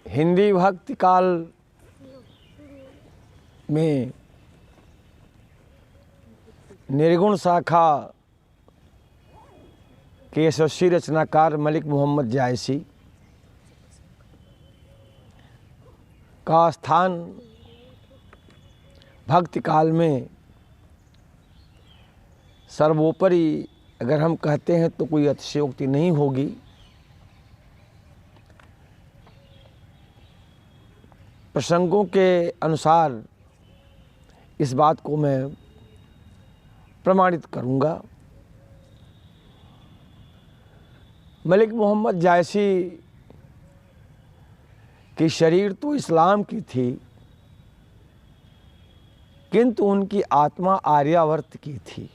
हिंदी भक्ति काल में निर्गुण शाखा के यशस्वी रचनाकार मलिक मोहम्मद जायसी का स्थान भक्ति काल में सर्वोपरि अगर हम कहते हैं तो कोई अतिशयोक्ति नहीं होगी। प्रसंगों के अनुसार इस बात को मैं प्रमाणित करूंगा। मलिक मोहम्मद जायसी की शरीर तो इस्लाम की थी, किंतु उनकी आत्मा आर्यावर्त की थी।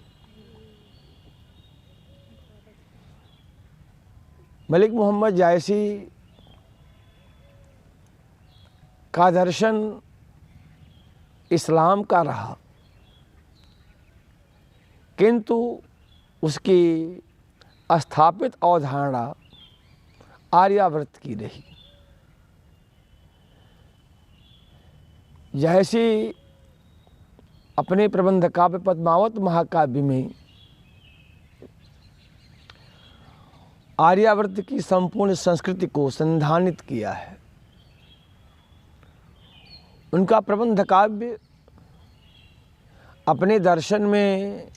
मलिक मोहम्मद जायसी का दर्शन इस्लाम का रहा, किंतु उसकी स्थापित अवधारणा आर्यावर्त की रही। जायसी अपने प्रबंध काव्य पद्मावत महाकाव्य में आर्यावर्त की संपूर्ण संस्कृति को संधानित किया है। उनका प्रबंध काव्य अपने दर्शन में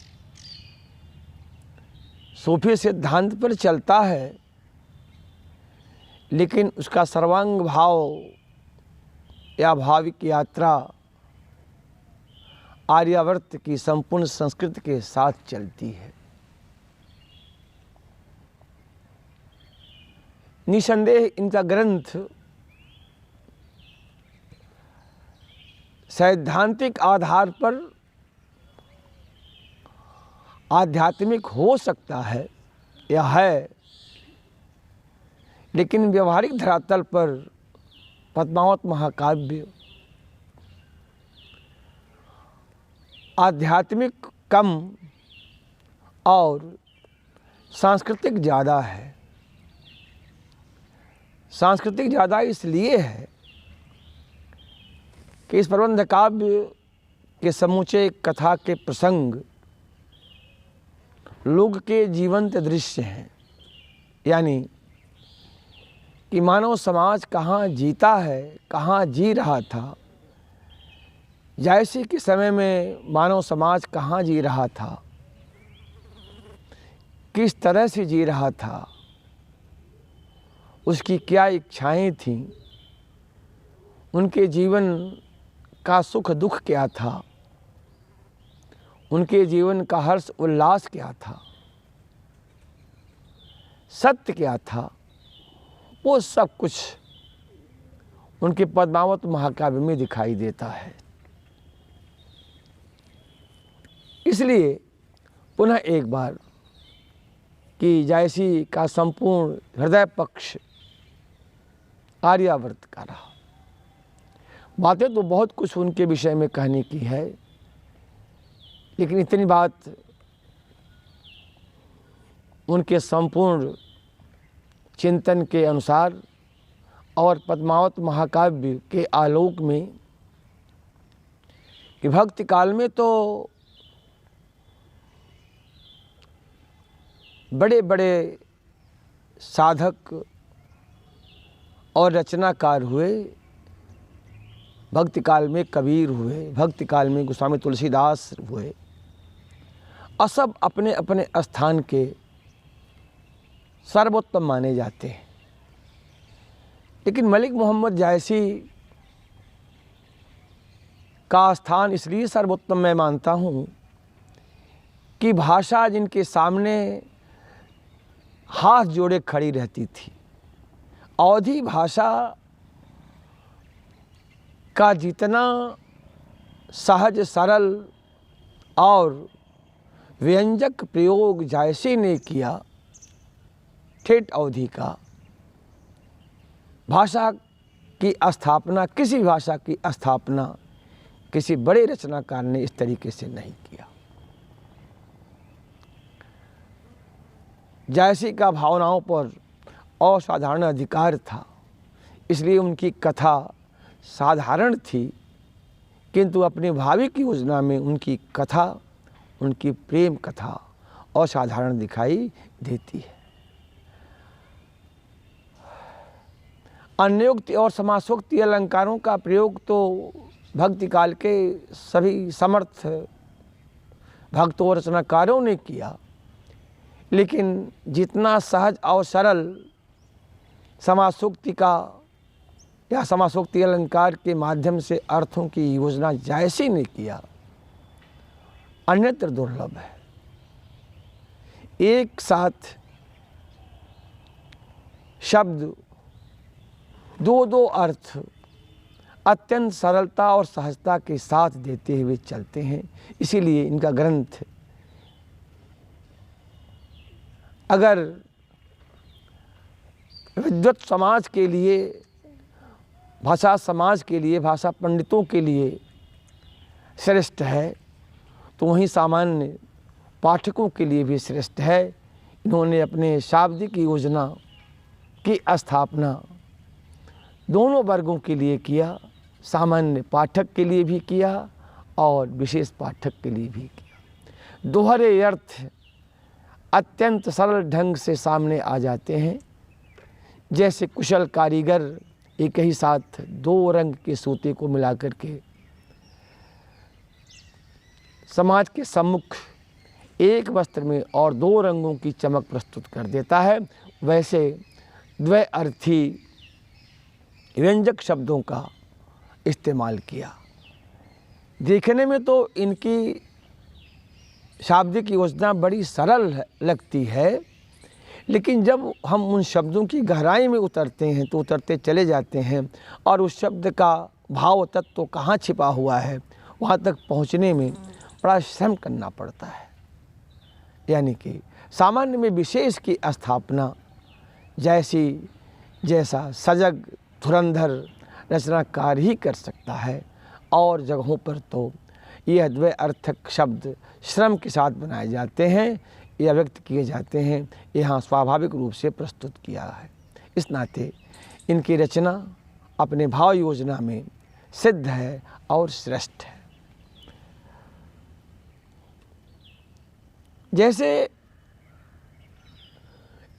सूफी सिद्धांत पर चलता है, लेकिन उसका सर्वांग भाव या भाविक यात्रा आर्यावर्त की संपूर्ण संस्कृति के साथ चलती है। निसंदेह इनका ग्रंथ सैद्धांतिक आधार पर आध्यात्मिक हो सकता है या है, लेकिन व्यवहारिक धरातल पर पद्मावत महाकाव्य आध्यात्मिक कम और सांस्कृतिक ज़्यादा है। सांस्कृतिक ज़्यादा इसलिए है कि इस प्रबंध काव्य के समूचे कथा के प्रसंग लोग के जीवंत दृश्य हैं, यानी कि मानव समाज कहाँ जीता है, कहाँ जी रहा था। जायसी के समय में मानव समाज कहाँ जी रहा था, किस तरह से जी रहा था, उसकी क्या इच्छाएं थीं, उनके जीवन का सुख दुख क्या था, उनके जीवन का हर्ष उल्लास क्या था, सत्य क्या था, वो सब कुछ उनके पद्मावत महाकाव्य में दिखाई देता है। इसलिए पुनः एक बार कि जायसी का संपूर्ण हृदय पक्ष आर्यावर्त का रहा। बातें तो बहुत कुछ उनके विषय में कहने की है, लेकिन इतनी बात उनके संपूर्ण चिंतन के अनुसार और पद्मावत महाकाव्य के आलोक में कि भक्ति काल में तो बड़े बड़े साधक और रचनाकार हुए। भक्ति काल में कबीर हुए, भक्ति काल में गोस्वामी तुलसीदास हुए, और सब अपने अपने स्थान के सर्वोत्तम माने जाते हैं। लेकिन मलिक मोहम्मद जायसी का स्थान इसलिए सर्वोत्तम मैं मानता हूँ कि भाषा जिनके सामने हाथ जोड़े खड़ी रहती थी। अवधी भाषा का जितना सहज सरल और व्यंजक प्रयोग जायसी ने किया ठेठ अवधि का, भाषा की स्थापना, किसी भाषा की स्थापना किसी बड़े रचनाकार ने इस तरीके से नहीं किया। जायसी का भावनाओं पर असाधारण अधिकार था, इसलिए उनकी कथा साधारण थी, किंतु अपनी भावी की योजना में उनकी कथा, उनकी प्रेम कथा असाधारण दिखाई देती है। अन्योक्ति और समासोक्ति अलंकारों का प्रयोग तो भक्ति काल के सभी समर्थ भक्तों और रचनाकारों ने किया, लेकिन जितना सहज और सरल समासोक्ति का या समासोक्ति अलंकार के माध्यम से अर्थों की योजना जायसी ने किया, अन्यत्र दुर्लभ है। एक साथ शब्द दो दो अर्थ अत्यंत सरलता और सहजता के साथ देते हुए चलते हैं। इसीलिए इनका ग्रंथ अगर विद्वत समाज के लिए, भाषा समाज के लिए, भाषा पंडितों के लिए श्रेष्ठ है, तो वहीं सामान्य पाठकों के लिए भी श्रेष्ठ है। इन्होंने अपने शाब्दिक योजना की स्थापना दोनों वर्गों के लिए किया, सामान्य पाठक के लिए भी किया और विशेष पाठक के लिए भी किया। दोहरे अर्थ अत्यंत सरल ढंग से सामने आ जाते हैं। जैसे कुशल कारीगर एक ही साथ दो रंग के सूते को मिलाकर के समाज के सम्मुख एक वस्त्र में और दो रंगों की चमक प्रस्तुत कर देता है, वैसे द्वैअर्थी व्यंजक शब्दों का इस्तेमाल किया। देखने में तो इनकी शाब्दिक योजना बड़ी सरल लगती है, लेकिन जब हम उन शब्दों की गहराई में उतरते हैं तो उतरते चले जाते हैं और उस शब्द का भाव तत्व कहाँ छिपा हुआ है वहाँ तक पहुँचने में बड़ा श्रम करना पड़ता है। यानी कि सामान्य में विशेष की स्थापना जैसा सजग धुरंधर रचनाकार ही कर सकता है, और जगहों पर तो यह द्वैअर्थक शब्द श्रम के साथ बनाए जाते हैं या व्यक्त किए जाते हैं, यहाँ स्वाभाविक रूप से प्रस्तुत किया है। इस नाते इनकी रचना अपने भाव योजना में सिद्ध है और श्रेष्ठ है। जैसे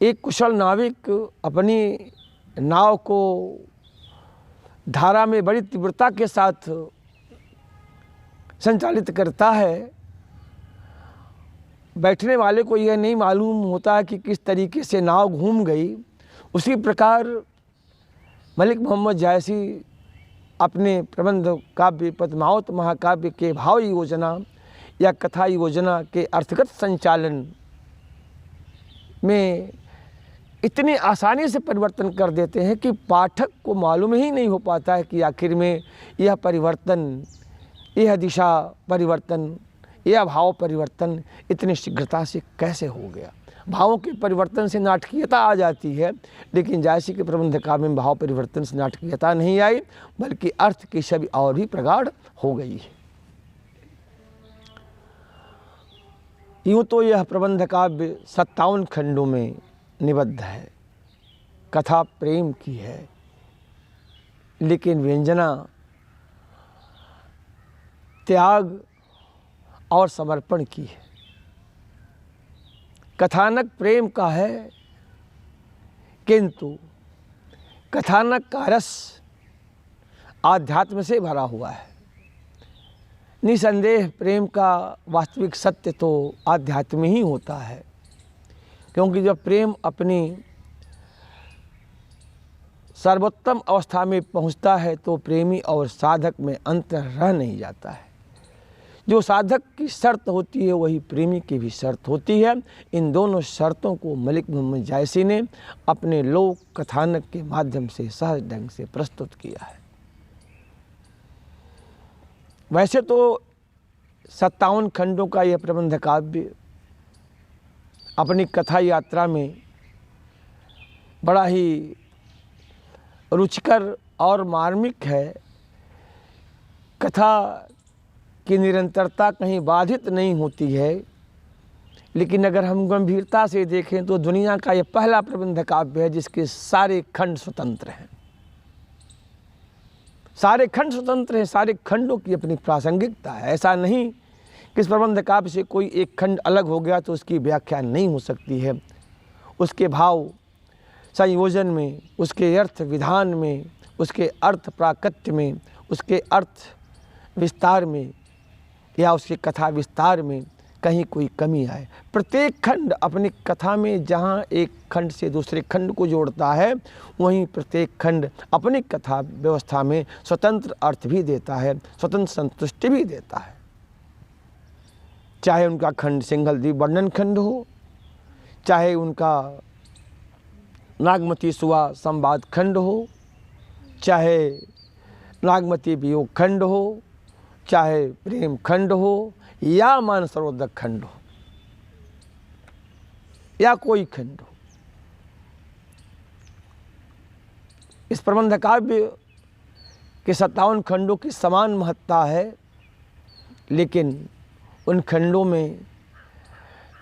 एक कुशल नाविक अपनी नाव को धारा में बड़ी तीव्रता के साथ संचालित करता है, बैठने वाले को यह नहीं मालूम होता कि किस तरीके से नाव घूम गई। उसी प्रकार मलिक मोहम्मद जायसी अपने प्रबंध काव्य पद्मावत महाकाव्य के भाव योजना या कथा योजना के अर्थगत संचालन में इतनी आसानी से परिवर्तन कर देते हैं कि पाठक को मालूम ही नहीं हो पाता है कि आखिर में यह परिवर्तन, यह दिशा परिवर्तन, यह भाव परिवर्तन इतनी शीघ्रता से कैसे हो गया। भावों के परिवर्तन से नाटकीयता आ जाती है, लेकिन जायसी के प्रबंध काव्य में भाव परिवर्तन से नाटकीयता नहीं आई, बल्कि अर्थ की छवि और भी प्रगाढ़ हो गई है। यूँ तो यह प्रबंध काव्य 57 खंडों में निबद्ध है, कथा प्रेम की है, लेकिन व्यंजना त्याग और समर्पण की है। कथानक प्रेम का है, किंतु कथानक का रस आध्यात्म से भरा हुआ है। निसंदेह प्रेम का वास्तविक सत्य तो आध्यात्म ही होता है, क्योंकि जब प्रेम अपनी सर्वोत्तम अवस्था में पहुंचता है तो प्रेमी और साधक में अंतर रह नहीं जाता है। जो साधक की शर्त होती है वही प्रेमी की भी शर्त होती है। इन दोनों शर्तों को मलिक मोहम्मद जायसी ने अपने लोक कथानक के माध्यम से सहज ढंग से प्रस्तुत किया है। वैसे तो 57 खंडों का यह प्रबंध काव्य अपनी कथा यात्रा में बड़ा ही रुचिकर और मार्मिक है। कथा की निरंतरता कहीं बाधित नहीं होती है, लेकिन अगर हम गंभीरता से देखें तो दुनिया का यह पहला प्रबंध काव्य है जिसके सारे खंड स्वतंत्र हैं। सारे खंड स्वतंत्र हैं, सारे खंडों की अपनी प्रासंगिकता है। ऐसा नहीं कि इस प्रबंध काव्य से कोई एक खंड अलग हो गया तो उसकी व्याख्या नहीं हो सकती है। उसके भाव संयोजन में, उसके अर्थ विधान में, उसके अर्थ प्राकट्य में, उसके अर्थ विस्तार में या उसके कथा विस्तार में कहीं कोई कमी आए। प्रत्येक खंड अपनी कथा में जहाँ एक खंड से दूसरे खंड को जोड़ता है, वहीं प्रत्येक खंड अपनी कथा व्यवस्था में स्वतंत्र अर्थ भी देता है, स्वतंत्र संतुष्टि भी देता है। चाहे उनका खंड सिंघलद्वीप वर्णन खंड हो, चाहे उनका नागमती सुआ संवाद खंड हो, चाहे नागमती वियोग खंड हो, चाहे प्रेम खंड हो, या मानसरोधक खंड हो, या कोई खंड हो। इस प्रबंध काव्य के 57 खंडों की समान महत्ता है, लेकिन उन खंडों में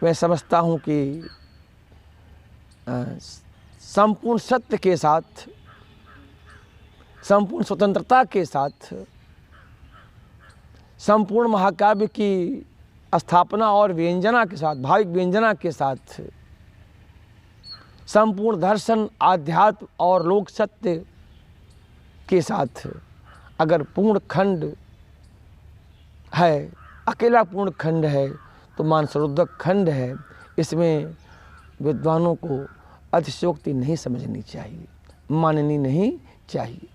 मैं समझता हूँ कि संपूर्ण सत्य के साथ, संपूर्ण स्वतंत्रता के साथ, संपूर्ण महाकाव्य की स्थापना और व्यंजना के साथ, भाविक व्यंजना के साथ, संपूर्ण दर्शन, आध्यात्म और लोक सत्य के साथ अगर पूर्ण खंड है, अकेला पूर्ण खंड है तो मानसरोधक खंड है। इसमें विद्वानों को अतिशयोक्ति नहीं समझनी चाहिए, माननी नहीं चाहिए।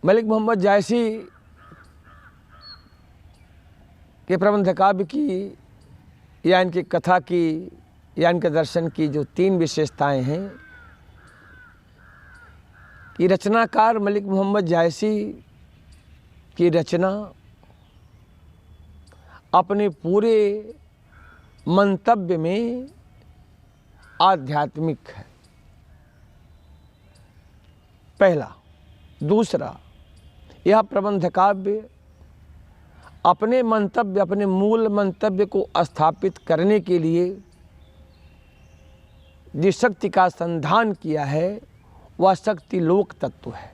मलिक मोहम्मद जायसी के प्रबंध काव्य की या इनकी कथा की या इनके दर्शन की जो 3 विशेषताएं हैं कि रचनाकार मलिक मोहम्मद जायसी की रचना अपने पूरे मंतव्य में आध्यात्मिक है, पहला। दूसरा, यह प्रबंध काव्य अपने मंतव्य, अपने मूल मंतव्य को स्थापित करने के लिए जिस शक्ति का संधान किया है वह शक्ति लोक तत्व है,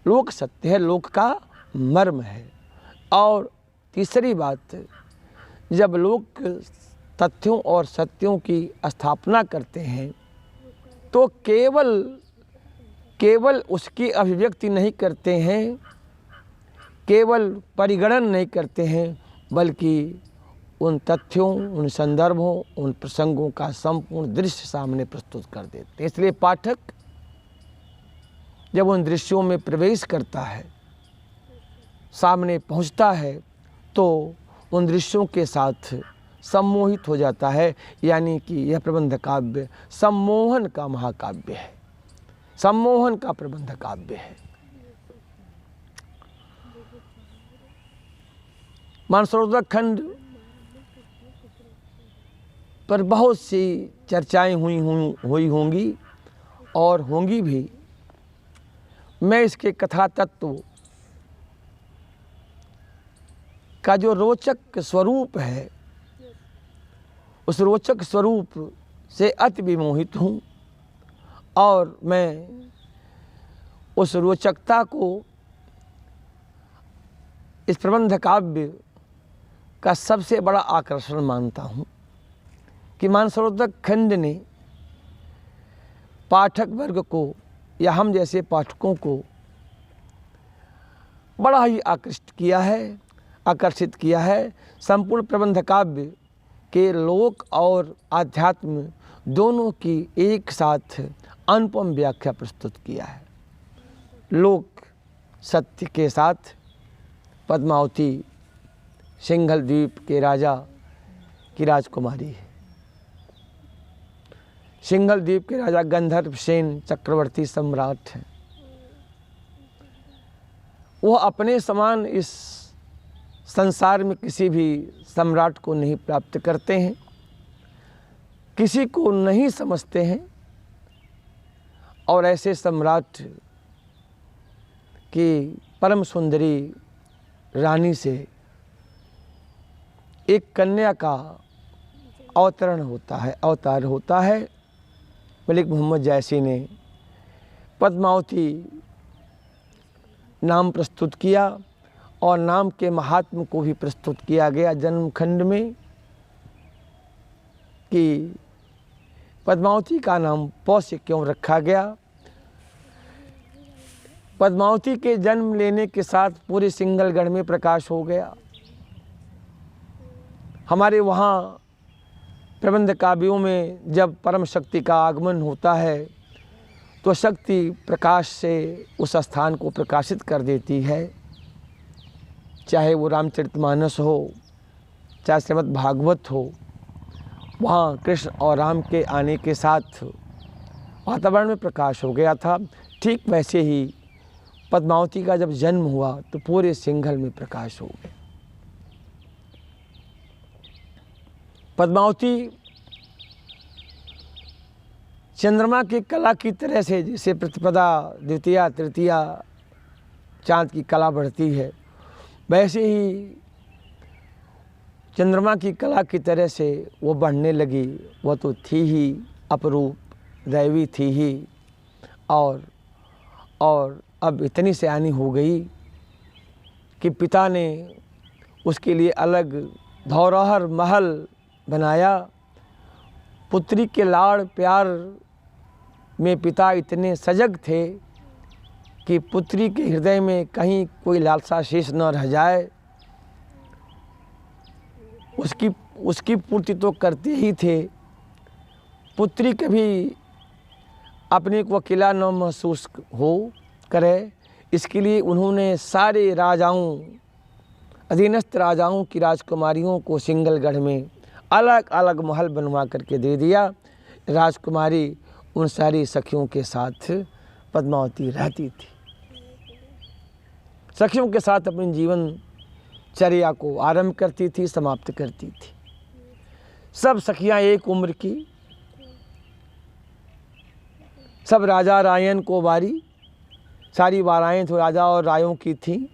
लोक सत्य है, लोक का मर्म है। और तीसरी बात, जब लोक तथ्यों और सत्यों की स्थापना करते हैं तो केवल उसकी अभिव्यक्ति नहीं करते हैं, केवल परिगणन नहीं करते हैं, बल्कि उन तथ्यों, उन संदर्भों, उन प्रसंगों का संपूर्ण दृश्य सामने प्रस्तुत कर देते हैं। इसलिए पाठक जब उन दृश्यों में प्रवेश करता है, सामने पहुंचता है, तो उन दृश्यों के साथ सम्मोहित हो जाता है। यानी कि यह प्रबंध काव्य सम्मोहन का महाकाव्य है, सम्मोहन का प्रबंध काव्य है। मानसरोधक खंड पर बहुत सी चर्चाएं हुई होंगी और होंगी भी। मैं इसके कथा तत्व का जो रोचक स्वरूप है, उस रोचक स्वरूप से अति विमोहित हूँ और मैं उस रोचकता को इस प्रबंध काव्य का सबसे बड़ा आकर्षण मानता हूँ कि मानसरोधक खंड ने पाठक वर्ग को या हम जैसे पाठकों को बड़ा ही आकर्षित किया है। संपूर्ण प्रबंध काव्य के लोक और आध्यात्म दोनों की एक साथ अनुपम व्याख्या प्रस्तुत किया है। लोक सत्य के साथ पद्मावती सिंघलद्वीप के राजा की राजकुमारी है, सिंघलद्वीप के राजा गंधर्व सेन चक्रवर्ती सम्राट हैं। वह अपने समान इस संसार में किसी भी सम्राट को नहीं प्राप्त करते हैं, किसी को नहीं समझते हैं, और ऐसे सम्राट की परम सुंदरी रानी से एक कन्या का अवतरण होता है, अवतार होता है। मलिक मोहम्मद जैसी ने पद्मावती नाम प्रस्तुत किया और नाम के महात्म को भी प्रस्तुत किया गया जन्मखंड में कि पद्मावती का नाम पौ से क्यों रखा गया। पद्मावती के जन्म लेने के साथ पूरे सिंगलगढ़ में प्रकाश हो गया। हमारे वहाँ प्रबंध काव्यों में जब परम शक्ति का आगमन होता है तो शक्ति प्रकाश से उस स्थान को प्रकाशित कर देती है, चाहे वो रामचरितमानस हो, चाहे श्रीमद् भागवत हो। वहाँ कृष्ण और राम के आने के साथ वातावरण में प्रकाश हो गया था। ठीक वैसे ही पद्मावती का जब जन्म हुआ तो पूरे सिंघल में प्रकाश हो गया। पद्मावती चंद्रमा की कला की तरह से, जैसे प्रतिपदा, द्वितीया, तृतीया चाँद की कला बढ़ती है, वैसे ही चंद्रमा की कला की तरह से वो बढ़ने लगी। वो तो थी ही अपरूप, दैवी थी ही, और अब इतनी सयानी हो गई कि पिता ने उसके लिए अलग धौरहर महल बनाया। पुत्री के लाड़ प्यार में पिता इतने सजग थे कि पुत्री के हृदय में कहीं कोई लालसा शेष न रह जाए। उसकी पूर्ति तो करते ही थे, पुत्री कभी अपने को अकेला न महसूस हो करे, इसके लिए उन्होंने सारे राजाओं, अधीनस्थ राजाओं की राजकुमारियों को सिंगलगढ़ में अलग अलग महल बनवा करके दे दिया। राजकुमारी उन सारी सखियों के साथ पद्मावती रहती थी, सखियों के साथ अपनी जीवन चर्या को आरंभ करती थी, समाप्त करती थी। सब सखियां एक उम्र की, सब राजा रायन को वारी, सारी वाराएं तो राजा और रायों की थीं।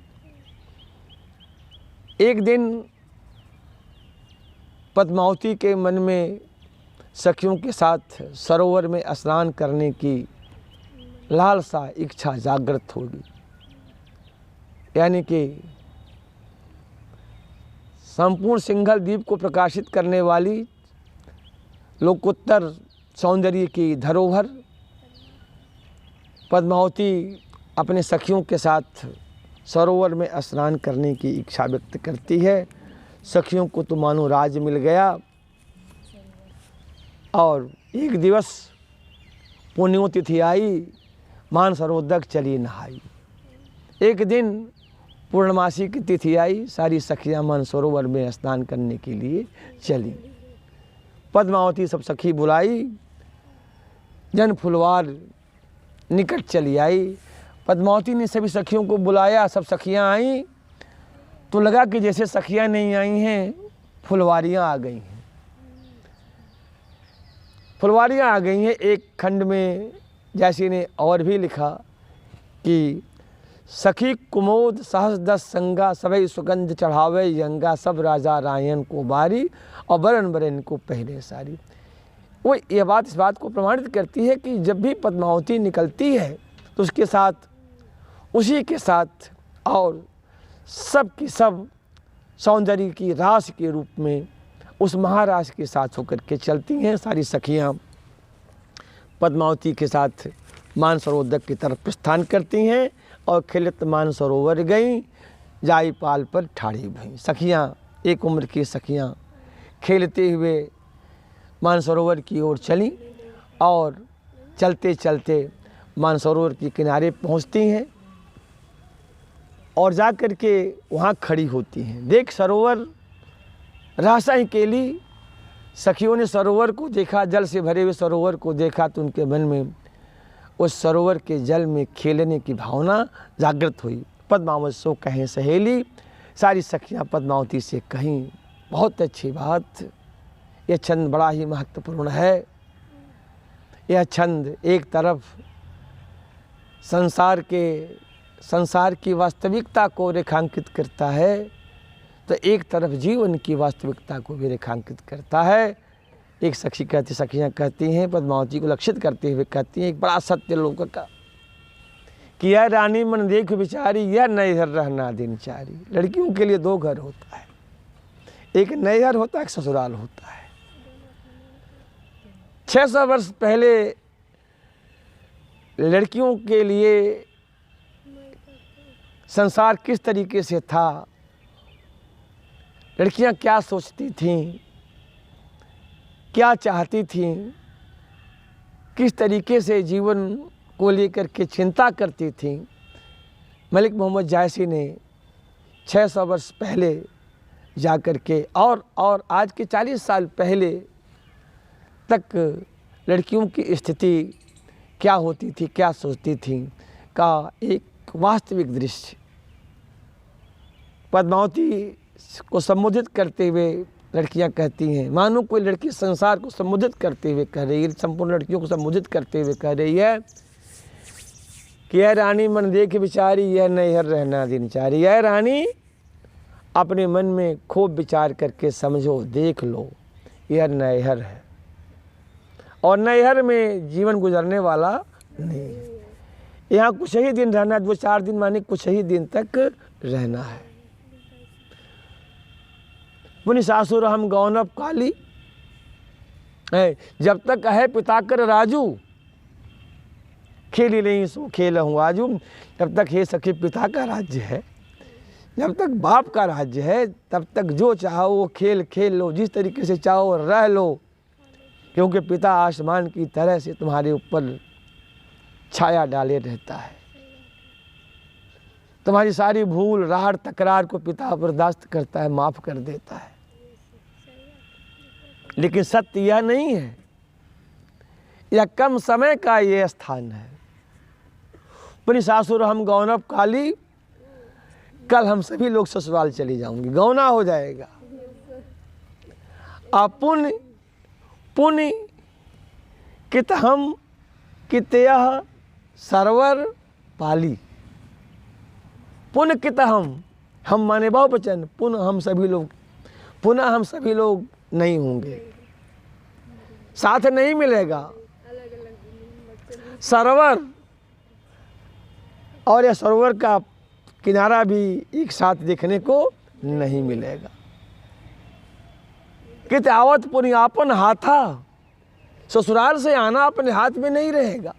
एक दिन पद्मावती के मन में सखियों के साथ सरोवर में स्नान करने की लालसा, इच्छा जागृत होगी। यानी कि संपूर्ण सिंघल द्वीप को प्रकाशित करने वाली लोकोत्तर सौंदर्य की धरोहर पद्मावती अपने सखियों के साथ सरोवर में स्नान करने की इच्छा व्यक्त करती है। सखियों को तो मानो राज मिल गया। और एक दिवस पुण्योतिथि आई, मानसरोवर चली नहाई। एक दिन पूर्णमासी की तिथि आई, सारी सखियां मानसरोवर में स्नान करने के लिए चली। पद्मावती सब सखी बुलाई, जन फुलवार निकट चली आई। पद्मावती ने सभी सखियों को बुलाया, सब सखियां आईं तो लगा कि जैसे सखियां नहीं आई हैं, फुलवारियां आ गई हैं। फुलवारियां आ गई हैं। एक खंड में जैसी ने और भी लिखा कि सखी कुमोद सहस दस संगा, सभई सुगंध चढ़ावे यंगा, सब राजा रायन को बारी और बरन बरन को पहले सारी। वो ये बात इस बात को प्रमाणित करती है कि जब भी पद्मावती निकलती है तो उसके साथ, उसी के साथ और सब की सब सौंदर्य की रास के रूप में उस महाराज के साथ होकर के चलती हैं। सारी सखियां पद्मावती के साथ मानसरोवर की तरफ प्रस्थान करती हैं और खिलत मानसरोवर गईं, जाई पाल पर ठाड़ी भईं। सखियां, एक उम्र की सखियां खेलते हुए मानसरोवर की ओर चलीं और चलते चलते मानसरोवर के किनारे पहुंचती हैं और जा कर के वहाँ खड़ी होती हैं। देख सरोवर रासा ही केली। सखियों ने सरोवर को देखा, जल से भरे हुए सरोवर को देखा तो उनके मन में उस सरोवर के जल में खेलने की भावना जागृत हुई। पद्मावत सो कहें सहेली, सारी सखियाँ पद्मावती से कहीं बहुत अच्छी बात, यह छंद बड़ा ही महत्वपूर्ण है। यह छंद एक तरफ संसार की वास्तविकता को रेखांकित करता है तो एक तरफ जीवन की वास्तविकता को भी रेखांकित करता है। एक सखियाँ कहती हैं, पद्मावती को लक्षित करते हुए कहती हैं एक बड़ा सत्य लोक का कि यह रानी मन देख विचारी, यह नैहर रहना दिनचारी। लड़कियों के लिए दो घर होता है, एक नैहर होता है, एक ससुराल होता है। 600 वर्ष पहले लड़कियों के लिए संसार किस तरीके से था, लड़कियां क्या सोचती थीं, क्या चाहती थीं, किस तरीके से जीवन को लेकर के चिंता करती थीं, मलिक मोहम्मद जायसी ने 600 वर्ष पहले जाकर के और आज के 40 साल पहले तक लड़कियों की स्थिति क्या होती थी, क्या सोचती थी का एक वास्तविक दृश्य पद्मावती को संबोधित करते हुए लड़कियां कहती हैं। मानो कोई लड़की संसार को संबोधित करते हुए कह रही है, संपूर्ण लड़कियों को संबोधित करते हुए कह रही है कि यह रानी मन देख विचारी, यह नैहर रहना दिनचारी। यह रानी अपने मन में खूब विचार करके समझो, देख लो, यह नैहर है और नैहर में जीवन गुजरने वाला नहीं है। यहाँ कुछ ही दिन रहना, 2-4 दिन माने कुछ ही दिन तक रहना है। पुनि सासुर हम गौनब काली है, जब तक है पिता कर राजू, खेली नहीं सो खेल हूँ आजू। जब तक हे सखी पिता का राज्य है, जब तक बाप का राज्य है, तब तक जो चाहो वो खेल खेल लो, जिस तरीके से चाहो रह लो, क्योंकि पिता आसमान की तरह से तुम्हारे ऊपर छाया डाले रहता है। तुम्हारी सारी भूल राहड़ तकरार को पिता बर्दाश्त करता है, माफ़ कर देता है। लेकिन सत्य यह नहीं है, यह कम समय का ये स्थान है। पुनि सासुर हम गौनब काली, कल हम सभी लोग ससुराल चली जाऊंगी, गौना हो जाएगा। पुण्य पुण्य कित हम कितयः सरवर पाली। पुण्य कित हम माने बहुवचन, पुनः हम सभी लोग, पुनः हम सभी लोग नहीं होंगे, साथ नहीं मिलेगा। सरोवर और यह सरोवर का किनारा भी एक साथ देखने को नहीं मिलेगा। कित आवत पुनि आपन हाथा, ससुराल से आना अपने हाथ में नहीं रहेगा।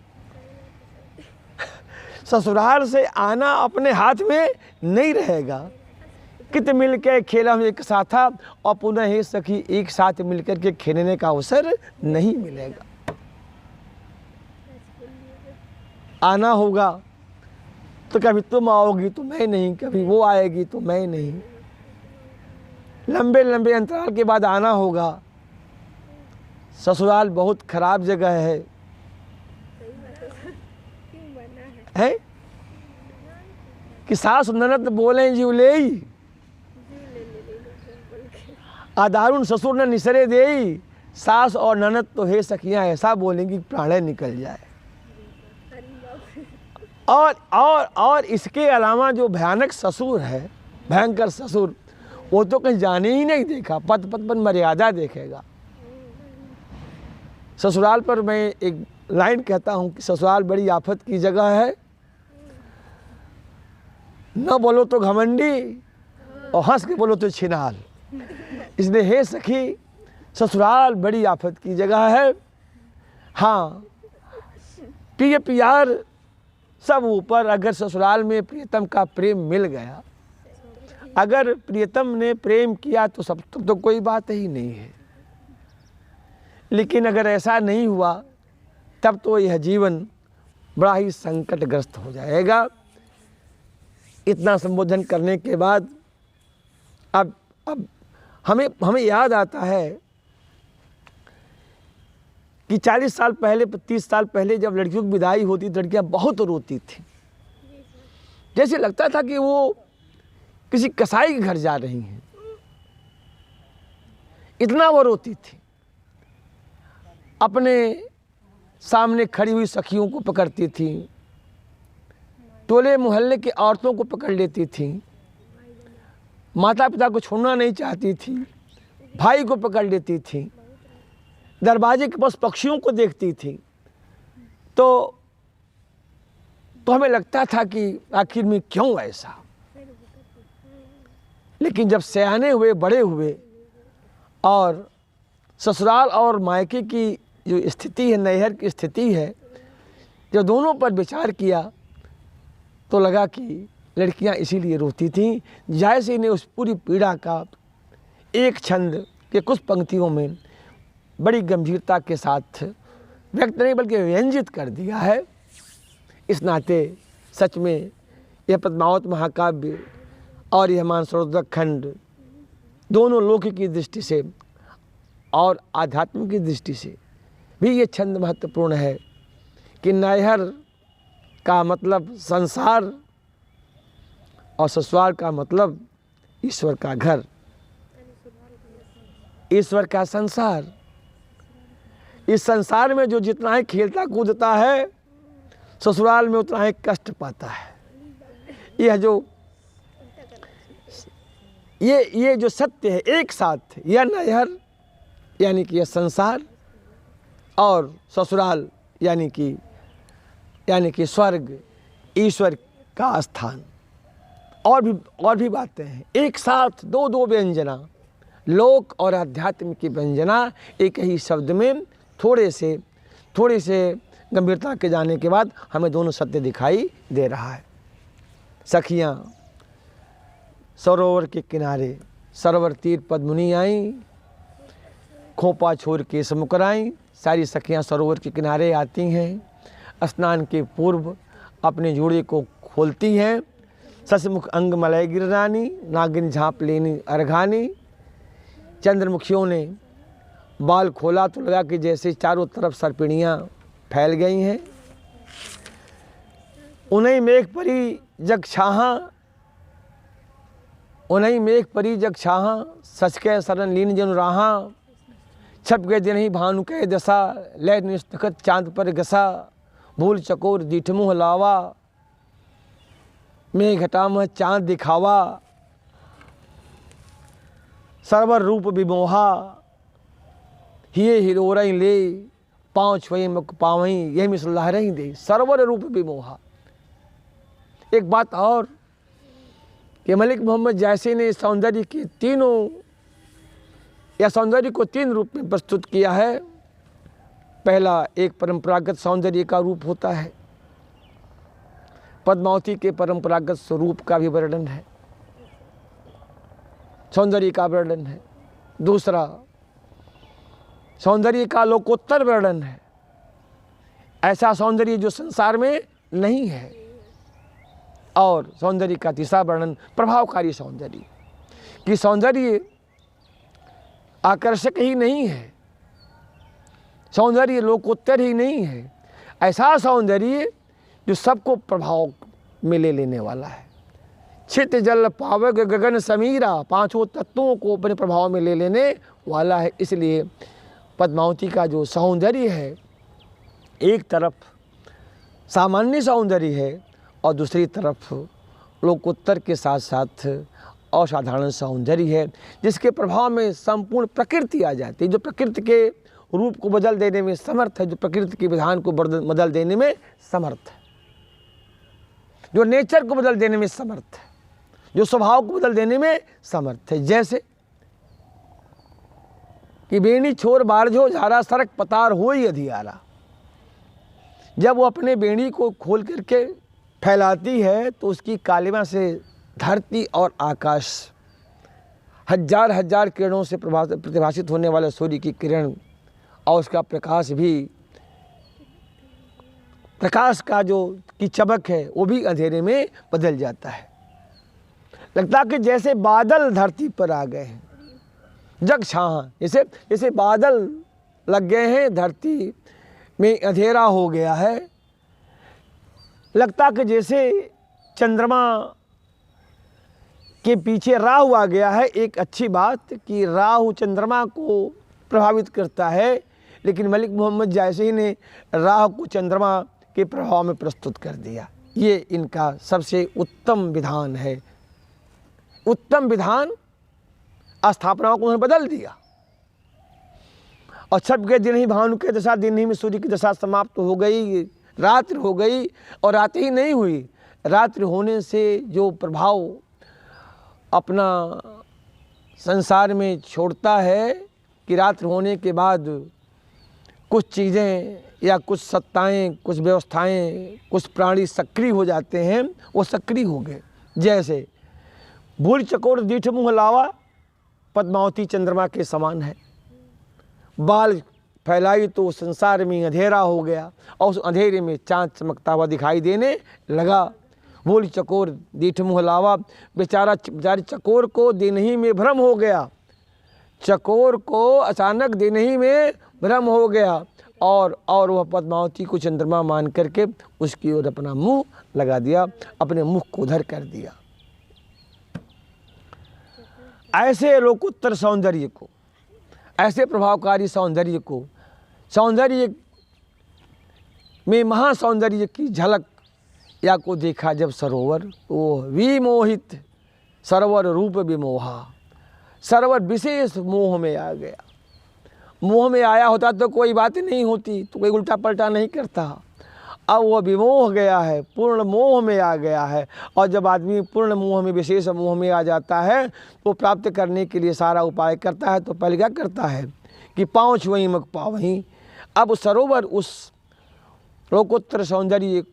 ससुराल से आना अपने हाथ में नहीं रहेगा। कित मिल के खेला हम एक साथ था और पुनः हे सखी एक साथ मिलकर के खेलने का अवसर नहीं मिलेगा। आना होगा तो कभी तुम आओगी तो मैं नहीं, कभी वो आएगी तो मैं नहीं। लंबे लंबे अंतराल के बाद आना होगा। ससुराल बहुत खराब जगह है कि सास ननद बोले जीव ले, दारुण ससुर न निसरे दे। सास और ननद तो हे सखियां ऐसा बोलेंगी प्राण निकल जाए। और इसके अलावा जो भयानक ससुर है, भयंकर ससुर, वो तो कहीं जाने ही नहीं देखा, पद पद पर मर्यादा देखेगा। ससुराल पर मैं एक लाइन कहता हूँ कि ससुराल बड़ी आफत की जगह है, न बोलो तो घमंडी और हंस के बोलो तो छिनाल। इसलिए हे सखी ससुराल बड़ी आफत की जगह है। हाँ, प्रिय प्यार सब ऊपर, अगर ससुराल में प्रियतम का प्रेम मिल गया, अगर प्रियतम ने प्रेम किया तो सब तो कोई बात ही नहीं है। लेकिन अगर ऐसा नहीं हुआ तब तो यह जीवन बड़ा ही संकटग्रस्त हो जाएगा। इतना संबोधन करने के बाद अब हमें याद आता है कि 40 साल पहले, 30 साल पहले जब लड़कियों की विदाई होती तो लड़कियां बहुत रोती थी। जैसे लगता था कि वो किसी कसाई के घर जा रही हैं, इतना वो रोती थी। अपने सामने खड़ी हुई सखियों को पकड़ती थी, टोले मोहल्ले की औरतों को पकड़ लेती थी, माता पिता को छोड़ना नहीं चाहती थी, भाई को पकड़ लेती थी, दरवाजे के पास पक्षियों को देखती थी तो हमें लगता था कि आखिर में क्यों ऐसा। लेकिन जब सयाने हुए, बड़े हुए और ससुराल और मायके की जो स्थिति है, नैहर की स्थिति है, जब दोनों पर विचार किया तो लगा कि लड़कियां इसीलिए रोती थीं जैसे इन्हें उस पूरी पीड़ा का एक छंद के कुछ पंक्तियों में बड़ी गंभीरता के साथ व्यक्त नहीं बल्कि व्यंजित कर दिया है। इस नाते सच में यह पद्मावत महाकाव्य और यह मानसरोवर खंड दोनों लोक की दृष्टि से और आध्यात्म की दृष्टि से भी ये छंद महत्वपूर्ण है कि नैहर का मतलब संसार और ससुराल का मतलब ईश्वर का घर, ईश्वर का संसार। इस संसार में जो जितना ही खेलता कूदता है ससुराल में उतना ही कष्ट पाता है। यह जो ये जो सत्य है एक साथ, यह नैहर यानी कि यह संसार और ससुराल यानी कि स्वर्ग, ईश्वर का स्थान, और भी बातें हैं एक साथ, दो व्यंजना, लोक और आध्यात्म की व्यंजना एक ही शब्द में थोड़े से गंभीरता के जाने के बाद हमें दोनों सत्य दिखाई दे रहा है। सखियाँ सरोवर के किनारे, सरोवर तीर पद्मुनि आई, खोपा छोड़ के समुकर आई। सारी सखियाँ सरोवर के किनारे आती हैं। स्नान के पूर्व अपने जोड़े को खोलती हैं। ससमुख अंग मलय गिररानी, नागिन झाँप लेनी अर्घानी। चंद्रमुखियों ने बाल खोला तो लगा कि जैसे चारों तरफ सर्पिणियाँ फैल गई हैं। उन्हीं मेघ परी जग छाहा, उन्हीं मेघ परी जग छाहा, सच के शरण लीन जन राहा। छप गए दिन ही भानु के दशा, लय निस्तखत चांद पर गसा। भूल चकोर दीठ मुँह लावा, मेघ घटा में चांद दिखावा। सरवर रूप विमोहा, हिये हिरोरई ले। पाँव छुई मुख पावई, यही मिसलाह रही दे। सरवर रूप विमोहा। एक बात और कि मलिक मोहम्मद जायसी ने सौंदर्य के सौंदर्य को तीन रूप में प्रस्तुत किया है। पहला एक परंपरागत सौंदर्य का रूप होता है, पद्मावती के परंपरागत स्वरूप का भी वर्णन है, सौंदर्य का वर्णन है। दूसरा सौंदर्य का लोकोत्तर वर्णन है, ऐसा सौंदर्य जो संसार में नहीं है। और सौंदर्य का तीसरा वर्णन प्रभावकारी सौंदर्य, कि सौंदर्य आकर्षक ही नहीं है, सौंदर्य लोकोत्तर ही नहीं है, ऐसा सौंदर्य जो सबको प्रभाव में ले लेने वाला है। छित जल पावक गगन समीरा, पांचों तत्वों को अपने प्रभाव में ले लेने वाला है। इसलिए पद्मावती का जो सौंदर्य है, एक तरफ सामान्य सौंदर्य है और दूसरी तरफ लोकोत्तर के साथ साथ असाधारण सौंदर्य है, जिसके प्रभाव में संपूर्ण प्रकृति आ जाती है, जो प्रकृति के रूप को बदल देने में समर्थ है, जो प्रकृति के विधान को बदल देने में समर्थ है, जो नेचर को बदल देने में समर्थ है, जो स्वभाव को बदल देने में समर्थ है। जैसे कि बेणी छोर बारझो झारा, सरक पतार होई अधियारा। जब वो अपने बेणी को खोल करके फैलाती है तो उसकी कालिमा से धरती और आकाश, हजार हजार किरणों से प्रतिभाषित होने वाले सूर्य की किरण और उसका प्रकाश भी, प्रकाश का जो की चमक है वो भी अंधेरे में बदल जाता है। लगता कि जैसे बादल धरती पर आ गए हैं, जग छाहा, जैसे बादल लग गए हैं, धरती में अंधेरा हो गया है। लगता कि जैसे चंद्रमा के पीछे राहु आ गया है। एक अच्छी बात कि राहु चंद्रमा को प्रभावित करता है, लेकिन मलिक मोहम्मद जायसी ने राहु को चंद्रमा के प्रभाव में प्रस्तुत कर दिया। ये इनका सबसे उत्तम विधान है। उत्तम विधान स्थापनाओं को उन्होंने बदल दिया और छप गए दिन ही भानु की दशा, दिन ही में सूर्य की दशा समाप्त हो गई, रात्रि हो गई। और रात्रि ही नहीं हुई, रात्रि होने से जो प्रभाव अपना संसार में छोड़ता है कि रात्रि होने के बाद कुछ चीज़ें या कुछ सत्ताएं, कुछ व्यवस्थाएं, कुछ प्राणी सक्रिय हो जाते हैं, वो सक्रिय हो गए। जैसे भूल चकोर दीठ मुँह लावा, पद्मावती चंद्रमा के समान है। बाल फैलाई तो संसार में अंधेरा हो गया और उस अंधेरे में चाँद चमकता हुआ दिखाई देने लगा। भूल चकोर दीठ मुँह लावा, बेचारी चकोर को दिन ही में भ्रम हो गया, चकोर को अचानक दिन ही में भ्रम हो गया और वह पद्मावती को चंद्रमा मान करके उसकी ओर अपना मुंह लगा दिया, अपने मुख को उधर कर दिया। ऐसे लोकोत्तर सौंदर्य को, ऐसे प्रभावकारी सौंदर्य को, सौंदर्य में महासौंदर्य की झलक या को देखा जब सरोवर, वो विमोहित सरोवर रूप विमोहा, सरोवर विशेष मोह में आ गया। मोह में आया होता तो कोई बात नहीं होती, तो कोई उल्टा पलटा नहीं करता। अब वह विमोह गया है, पूर्ण मोह में आ गया है। और जब आदमी पूर्ण मोह में, विशेष मोह में आ जाता है तो प्राप्त करने के लिए सारा उपाय करता है। तो पहले क्या करता है कि पाँव छुअई मग पावहीं। अब सरोवर उस लोकोत्तर सौंदर्य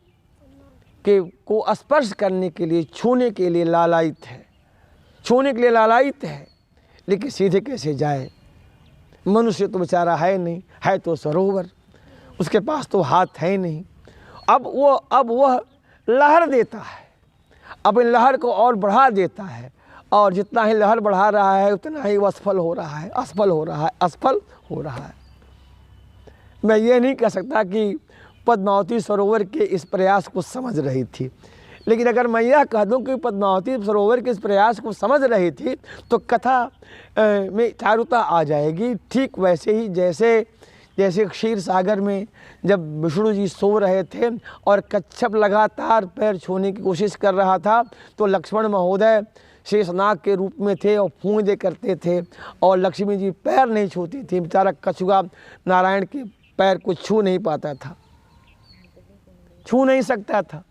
के को स्पर्श करने के लिए, छूने के लिए लालायित है, छूने के लिए लालायित है, लेकिन सीधे कैसे जाए? मनुष्य तो बेचारा है नहीं, है तो सरोवर, उसके पास तो हाथ है नहीं। अब वह लहर देता है, अब इन लहर को और बढ़ा देता है, और जितना ही लहर बढ़ा रहा है उतना ही वो असफल हो रहा है, असफल हो रहा है, असफल हो रहा है। मैं ये नहीं कह सकता कि पद्मावती सरोवर के इस प्रयास को समझ रही थी, लेकिन अगर मैं यह कह दूं कि पद्मावती सरोवर के इस प्रयास को समझ रही थी तो कथा में चारुता आ जाएगी। ठीक वैसे ही जैसे क्षीर सागर में जब विष्णु जी सो रहे थे और कच्छप लगातार पैर छूने की कोशिश कर रहा था, तो लक्ष्मण महोदय शेषनाग के रूप में थे और फूंक दे करते थे और लक्ष्मी जी पैर नहीं छूती थी। बेचारा कछुआ नारायण के पैर को छू नहीं पाता था, छू नहीं सकता था।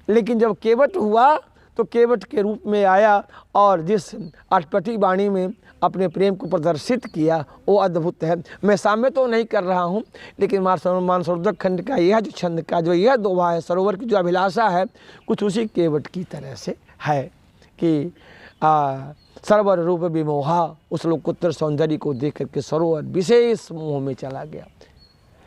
लेकिन जब केवट हुआ तो केवट के रूप में आया और जिस अटपटी वाणी में अपने प्रेम को प्रदर्शित किया वो अद्भुत है। मैं साम्य तो नहीं कर रहा हूँ, लेकिन मानसरोवर खंड का यह जो छंद का जो यह दोहा है, सरोवर की जो अभिलाषा है, कुछ उसी केवट की तरह से है कि सरोवर रूप विमोहा, उस लोकोत्तर सौंदर्य को देख करके सरोवर विशेष मोह में चला गया,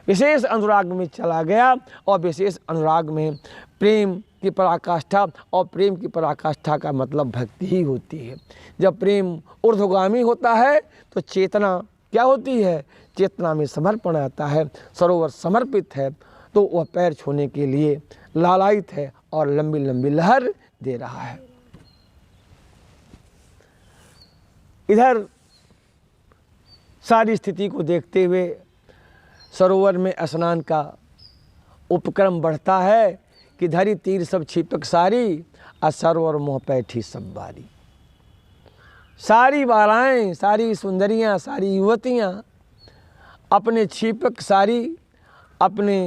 विशेष अनुराग में चला गया। और विशेष अनुराग में प्रेम की पराकाष्ठा, और प्रेम की पराकाष्ठा का मतलब भक्ति ही होती है। जब प्रेम ऊर्ध्वगामी होता है तो चेतना क्या होती है? चेतना में समर्पण आता है। सरोवर समर्पित है तो वह पैर छूने के लिए लालायित है और लंबी लंबी लहर दे रहा है। इधर सारी स्थिति को देखते हुए सरोवर में स्नान का उपक्रम बढ़ता है कि धरी तीर सब छिपक सारी, आ सरोवर मोह पैठी सब बारी। सारी बालाएं, सारी सुंदरियां, सारी युवतियां अपने छिपक साड़ी, अपने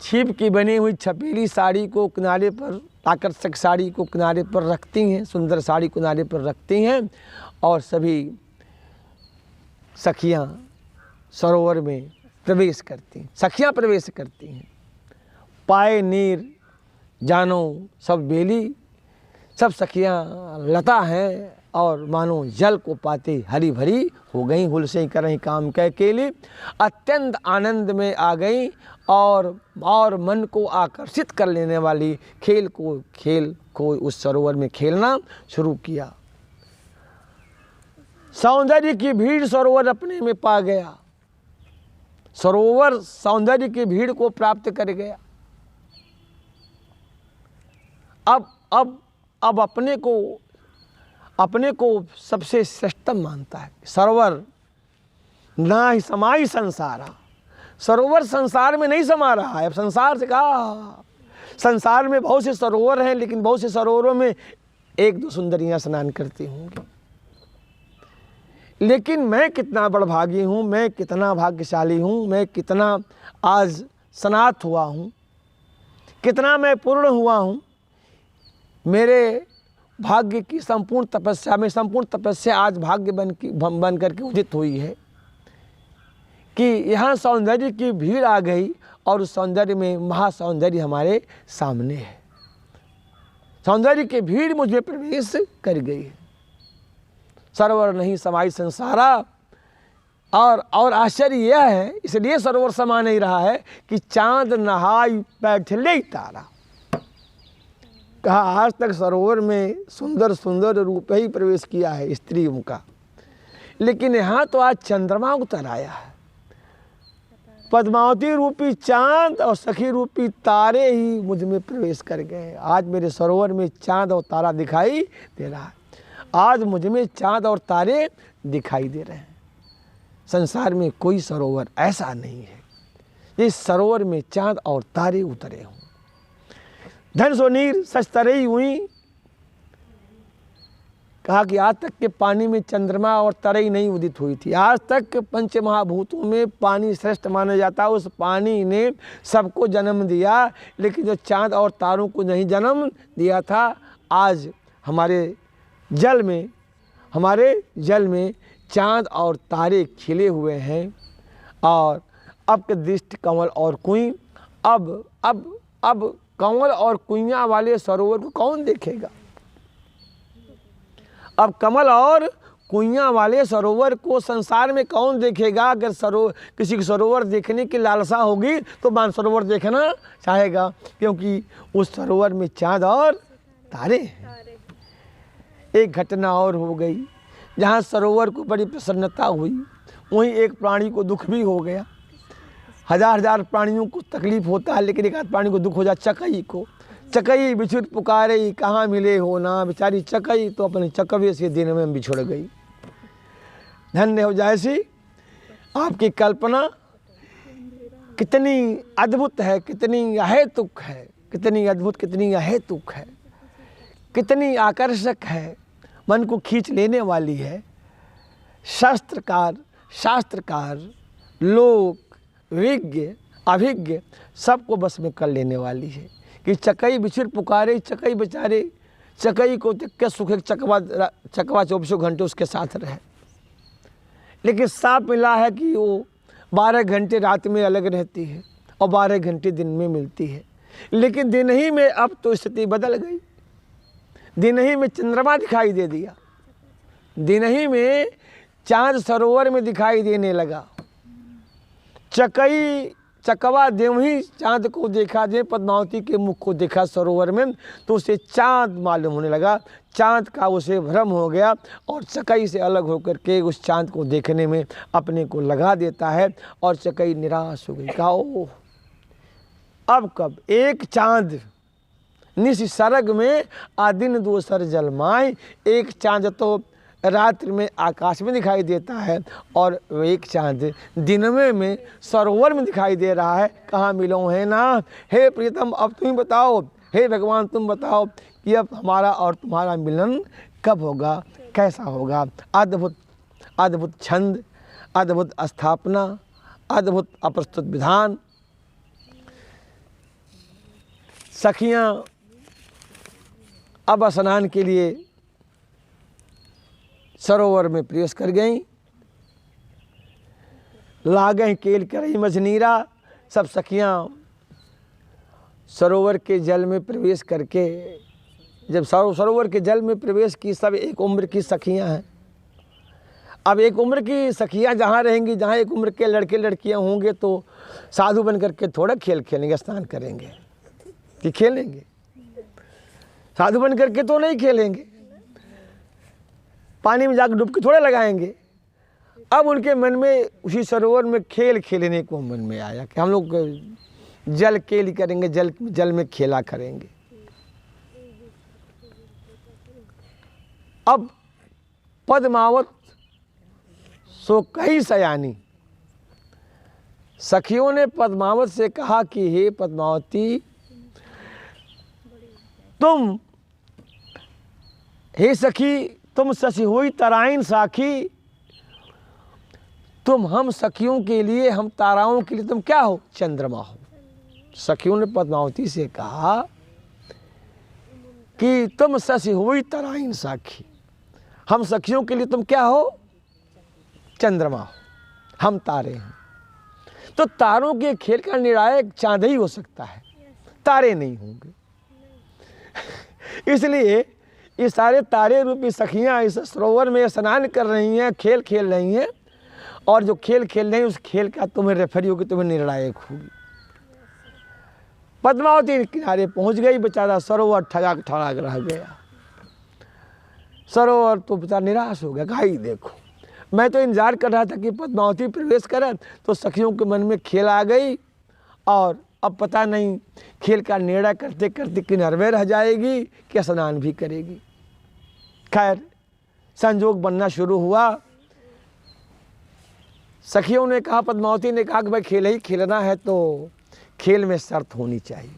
छिप की बनी हुई छपेली साड़ी को किनारे पर, आकर्षक साड़ी को किनारे पर रखती हैं, सुंदर साड़ी किनारे पर रखती हैं और सभी सखियां सरोवर में प्रवेश करती हैं, सखियां प्रवेश करती हैं। पाए नीर जानो सब बेली, सब सखियां लता हैं और मानो जल को पाते हरी भरी हो गई। हुल से करहीं काम कह के लिए अत्यंत आनंद में आ गई और मन को आकर्षित कर लेने वाली खेल को उस सरोवर में खेलना शुरू किया। सौंदर्य की भीड़ सरोवर अपने में पा गया, सरोवर सौंदर्य की भीड़ को प्राप्त कर गया। अब अपने को सबसे श्रेष्ठतम मानता है। सरोवर ना ही समाई संसारा, सरोवर संसार में नहीं समा रहा है। अब संसार से कहा, संसार में बहुत से सरोवर हैं, लेकिन बहुत से सरोवरों में एक दो सुंदरियां स्नान करती होंगी, लेकिन मैं कितना बड़भागी हूँ, मैं कितना भाग्यशाली हूँ, मैं कितना आज सनात हुआ हूँ, कितना मैं पूर्ण हुआ हूँ। मेरे भाग्य की संपूर्ण तपस्या में संपूर्ण तपस्या आज भाग्य बन करके उदित हुई है कि यहाँ सौंदर्य की भीड़ आ गई और उस सौंदर्य में महासौंदर्य हमारे सामने है। सौंदर्य की भीड़ मुझे प्रवेश कर गई है। सरोवर नहीं समाई संसारा, और आश्चर्य यह है, इसलिए सरोवर समा नहीं रहा है कि चांद नहाई बैठले तारा। कहा आज तक सरोवर में सुंदर सुंदर रूप ही प्रवेश किया है स्त्रियों का, लेकिन यहाँ तो आज चंद्रमा उतर आया है। पद्मावती रूपी चांद और सखी रूपी तारे ही मुझ में प्रवेश कर गए। आज मेरे सरोवर में चांद और तारा दिखाई दे रहा है। आज मुझ में चांद और तारे दिखाई दे रहे हैं। संसार में कोई सरोवर ऐसा नहीं है इस सरोवर में चांद और तारे उतरे हों। धन सो नीर सच तरई हुई। कहा कि आज तक के पानी में चंद्रमा और तरई नहीं उदित हुई थी। आज तक पंच महाभूतों में पानी श्रेष्ठ माना जाता है। उस पानी ने सबको जन्म दिया, लेकिन जो चांद और तारों को नहीं जन्म दिया था, आज हमारे जल में चांद और तारे खिले हुए हैं। और अब के दृष्टि कंवल और कुई, अब कंवल और कुइयाँ वाले सरोवर को कौन देखेगा? अब कमल और कुइयाँ वाले सरोवर को संसार में कौन देखेगा? अगर किसी को सरोवर देखने की लालसा होगी तो मानसरोवर देखना चाहेगा, क्योंकि उस सरोवर में चांद और तारे हैं। एक घटना और हो गई, जहाँ सरोवर को बड़ी प्रसन्नता हुई, वहीं एक प्राणी को दुख भी हो गया। हजार प्राणियों को तकलीफ होता है, लेकिन एक आध प्राणी को दुख हो जाए। चकई को, चकई बिछुड़ पुकारे कहाँ मिले हो ना। बेचारी चकई तो अपने चकवे से दिन में बिछुड़ गई। धन्य हो जैसी आपकी कल्पना कितनी अद्भुत है, कितनी अहेतुक है, कितनी अद्भुत, कितनी अहेतुक है, कितनी आकर्षक है, मन को खींच लेने वाली है। शास्त्रकार लोक विज्ञ अभिज्ञ सबको बस में कर लेने वाली है कि चकई बिछुड़ पुकारे। चकई बेचारे, चकई को क्या सुख है, चकवा 24 घंटे उसके साथ रहे, लेकिन साफ मिला है कि वो 12 घंटे रात में अलग रहती है और 12 घंटे दिन में मिलती है। लेकिन दिन ही में अब तो स्थिति बदल गई। दिन ही में चंद्रमा दिखाई दे दिया, दिन ही में चांद सरोवर में दिखाई देने लगा। चकवा देव ही चांद को देखा, दे पद्मावती के मुख को देखा सरोवर में, तो उसे चांद मालूम होने लगा। चांद का उसे भ्रम हो गया और चकई से अलग होकर के उस चांद को देखने में अपने को लगा देता है और चकई निराश हो गई। कहा ओह, अब कब एक चांद निश सरग में आदिन दूसर जलमाए। एक चांद तो रात्रि में आकाश में दिखाई देता है और एक चांद दिन में सरोवर में दिखाई दे रहा है। कहाँ मिलो है ना। हे प्रीतम, अब तुम बताओ, हे भगवान तुम बताओ कि अब हमारा और तुम्हारा मिलन कब होगा, कैसा होगा। अद्भुत अद्भुत छंद, अद्भुत स्थापना, अद्भुत अप्रस्तुत विधान। सखियाँ अब स्नान के लिए सरोवर में प्रवेश कर गईं। लागें केल करई मझनीरा। सब सखियाँ सरोवर के जल में प्रवेश करके, जब सरोवर के जल में प्रवेश की, सब एक उम्र की सखियाँ हैं। अब एक उम्र की सखियाँ जहाँ रहेंगी, जहाँ एक उम्र के लड़के लड़कियाँ होंगे, तो साधु बन करके थोड़ा खेल खेलेंगे, स्नान करेंगे कि खेलेंगे। साधु बन करके तो नहीं खेलेंगे, पानी में जाकर डुबकी थोड़े लगाएंगे। अब उनके मन में उसी सरोवर में खेल खेलने को मन में आया कि हम लोग जल खेल करेंगे, जल में खेला करेंगे। अब पद्मावत सो कही सयानी, सखियों ने पद्मावत से कहा कि हे पद्मावती, तुम, हे सखी, तुम शशि हुई तराइन साखी, तुम हम सखियों के लिए, हम ताराओं के लिए तुम क्या हो? चंद्रमा हो। सखियों ने पद्मावती से कहा कि तुम शशि हुई तराइन साखी, हम सखियों के लिए तुम क्या हो? चंद्रमा हो, हम तारे हैं। तो तारों के खेल का निर्णायक चांद ही हो सकता है, तारे नहीं होंगे। इसलिए ये सारे तारे रूपी सखियां इस सरोवर में स्नान कर रही हैं, खेल खेल रही हैं, और जो खेल खेल रही हैं उस खेल का तुम्हें रेफरी होगी, तुम्हें निर्णायक होगी। पद्मावती किनारे पहुंच गई, बेचारा सरोवर ठगाक ठगाक रह गया। सरोवर तो बेचारा निराश हो गया, भाई देखो मैं तो इंतजार कर रहा था कि पद्मावती प्रवेश करे, तो सखियों के मन में खेल आ गई, और अब पता नहीं खेल का निर्णय करते करते किनारे रह जाएगी कि स्नान भी करेगी। खैर संजोग बनना शुरू हुआ। सखियों ने कहा, पद्मावती ने कहा कि भाई खेल ही खेलना है तो खेल में शर्त होनी चाहिए।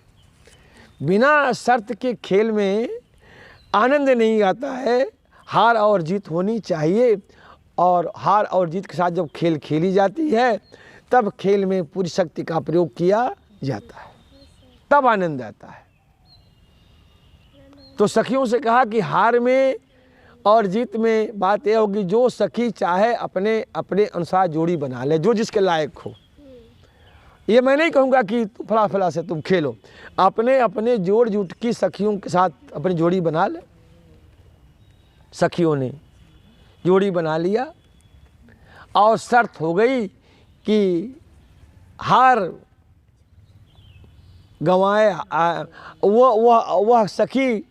बिना शर्त के खेल में आनंद नहीं आता है, हार और जीत होनी चाहिए, और हार और जीत के साथ जब खेल खेली जाती है तब खेल में पूरी शक्ति का प्रयोग किया जाता है, तब आनंद आता है। तो सखियों से कहा कि हार में और जीत में बात यह होगी, जो सखी चाहे अपने अपने अनुसार जोड़ी बना ले, जो जिसके लायक हो। ये मैं नहीं कहूँगा कि फला फला से तुम खेलो, अपने अपने जोड़ जुट की सखियों के साथ अपनी जोड़ी बना ले। सखियों ने जोड़ी बना लिया, और शर्त हो गई कि हार गंवाए वह सखी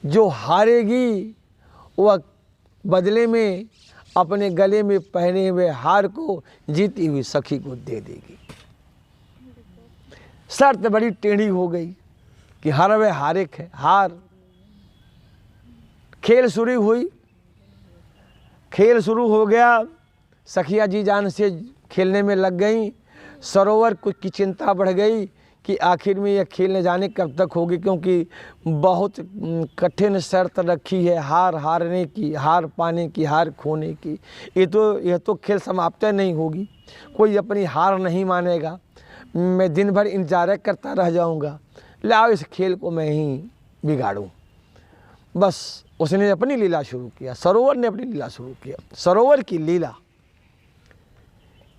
जो हारेगी वह बदले में अपने गले में पहने हुए हार को जीती हुई सखी को दे देगी। शर्त बड़ी टेढ़ी हो गई कि हर वे हारे है हार। खेल शुरू हुई, खेल शुरू हो गया, सखिया जी जान से खेलने में लग गई। सरोवर की चिंता बढ़ गई कि आखिर में यह खेल न जाने कब तक होगी, क्योंकि बहुत कठिन शर्त रखी है, हार हारने की, हार पाने की, हार खोने की। यह तो खेल समाप्त नहीं होगी, कोई अपनी हार नहीं मानेगा, मैं दिन भर इंतजार करता रह जाऊंगा, लाओ इस खेल को मैं ही बिगाड़ूं। बस उसने अपनी लीला शुरू किया, सरोवर ने अपनी लीला शुरू किया। सरोवर की लीला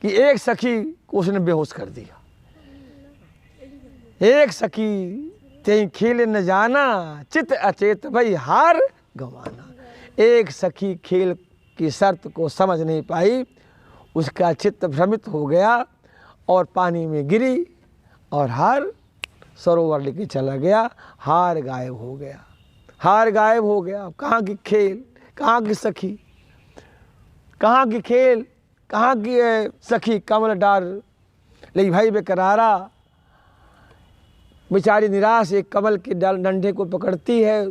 कि एक सखी को उसने बेहोश कर दिया। एक सखी ते खेल न जाना, चित अचेत भई हार गंवाना। एक सखी खेल की शर्त को समझ नहीं पाई, उसका चित्त भ्रमित हो गया और पानी में गिरी और हार सरोवर लेके चला गया। हार गायब हो गया, हार गायब हो गया। कहाँ की खेल, कहाँ की सखी, कहाँ की खेल, कहाँ की सखी कमल डार ले भाई बेकरारा। बेचारी निराश एक कमल के डंडे को पकड़ती है,